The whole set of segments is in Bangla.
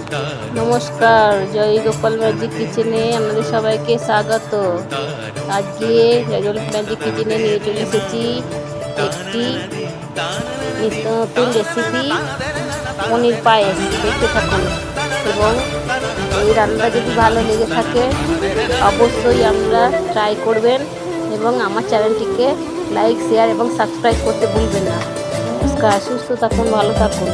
নমস্কার, জয় গোপাল ম্যাজিক কিচেনে আমাদের সবাইকে স্বাগত। আজকে জয় ম্যাজিক কিচেনে নিয়ে চলে এসেছি একটি নিত্য নতুন রেসিপি, পনির পায়েস। দেখতে থাকুন এবং এই রান্না যদি ভালো লেগে থাকে অবশ্যই আমরা ট্রাই করবেন এবং আমার চ্যানেলটিকে লাইক, শেয়ার এবং সাবস্ক্রাইব করতে ভুলবেন না। নমস্কার, সুস্থ থাকুন, ভালো থাকুন।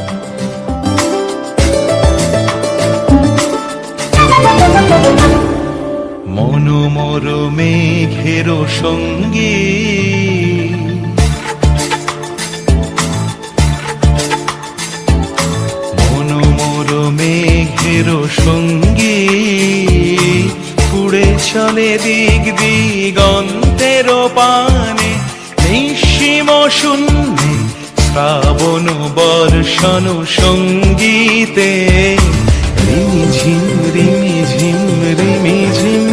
মনোমর মেঘের সঙ্গী মনোমর মেঘের সঙ্গী উড়ে চলে দিক দিগন্তের পানে, নিঃসীম শূন্যে শ্রাবণ বর্ষণ সঙ্গীতে রিমিঝিম রিমিঝিম রিমিঝিম।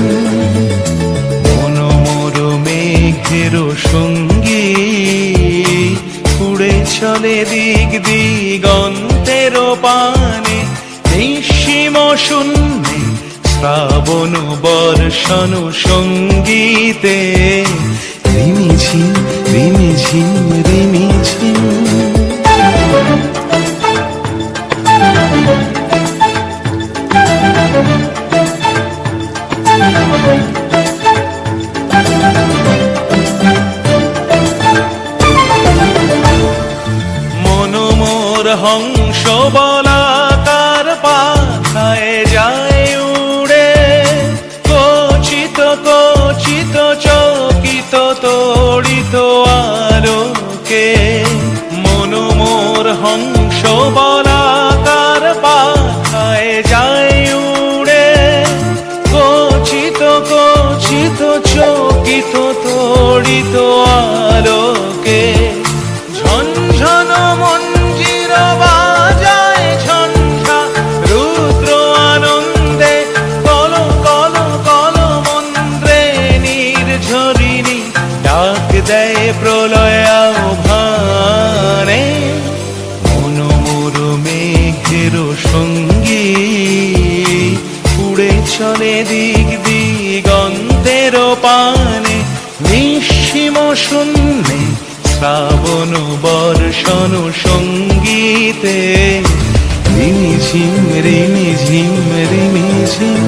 মনোমর মেঘের সঙ্গী উড়ে চলে দিক দিগন্তের পানে, নিঃসীম শূন্যে শ্রাবণ বর্ষণ সঙ্গীতে রিমিঝিম রিমিঝিম রিমিঝিম। মনোমর হংস বলাকার পাখায় যায় উড়ে, কচিত কচিত চকিত তড়িত আলোকে। মনোমর হংস বলাকার পাখায় যায় উড়ে, কচিত কচিত চকিত তড়িত আলোকে। ঝনঝন মঞ্জির বাজায় ঝঞ্ঝা রুদ্র আনন্দে, কল কল কল মন্ত্রে নির্ঝরিণী ডাক দেয় প্রলয় আহ্বানে। মনোমর মেঘের সঙ্গী উড়ে চলে দিক দিগন্তের পানে, নিঃসীম শূন্যে শ্রাবণ বর্ষণ সঙ্গীতে রিমিঝিম রিমিঝিম রিমিঝিম।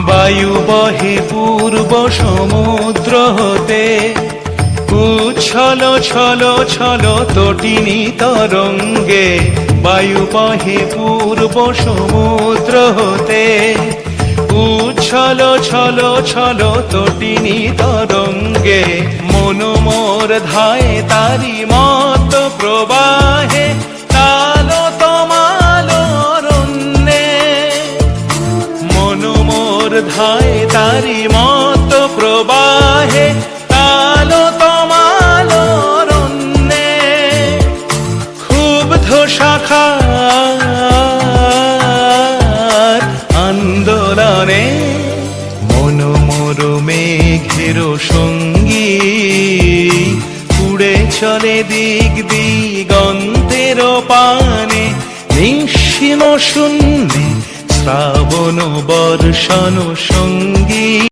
বায়ু বহে পূর্ব সমুদ্র হতে, উচ্ছল ছল ছল তটিনী তরঙ্গে। বায়ু বহে পূর্ব সমুদ্র হতে, উচ্ছল ছল ছল তটিনী তরঙ্গে। মনোমর ধায় তারি মত প্রবাহে, কালো তমাল অরণ্যে। মনোমর ধায় তারি মত প্রবাহে, কালো তমাল অরণ্যে। ক্ষুব্ধ শাখার আন্দোলনে মনোমর মেঘের সঙ্গী উড়ে চলে দিক দিগন্তের পানে, নিঃসীম শূন্যে শ্রাবণ বর্ষণ সঙ্গী।